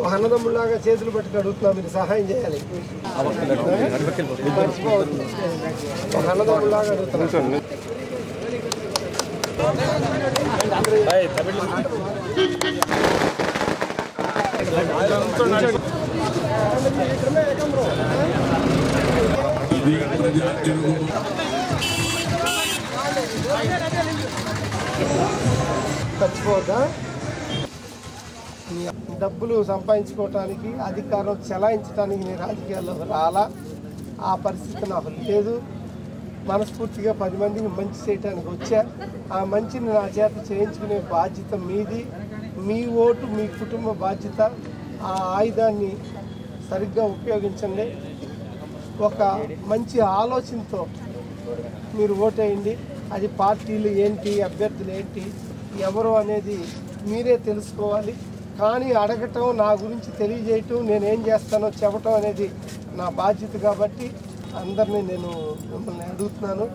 అన్నదమ్ములాగా చేతులు పట్టుకు అడుగుతున్నా, మీరు సహాయం చేయాలి. అన్నదమ్ములాగా అడుగుతున్నా. చచ్చిపోద్దా? డబ్బులు సంపాదించుకోవటానికి, అధికారం చెలాయించడానికి నేను రాజకీయాల్లో రాలా. ఆ పరిస్థితి నాకు లేదు. మనస్ఫూర్తిగా 10 మందికి మంచి చేయడానికి వచ్చా. ఆ మంచిని నా చేత చేయించుకునే బాధ్యత మీది. మీ ఓటు మీ కుటుంబ బాధ్యత. ఆ ఆయుధాన్ని సరిగ్గా ఉపయోగించండి. ఒక మంచి ఆలోచనతో మీరు ఓటేయండి. అది పార్టీలు ఏంటి, అభ్యర్థులు ఏంటి, ఎవరు అనేది మీరే తెలుసుకోవాలి. కానీ అడగటం, నా గురించి తెలియజేయటం, నేనేం చేస్తానో చెప్పటం అనేది నా బాధ్యత. కాబట్టి అందరినీ నేను మిమ్మల్ని అడుగుతున్నాను.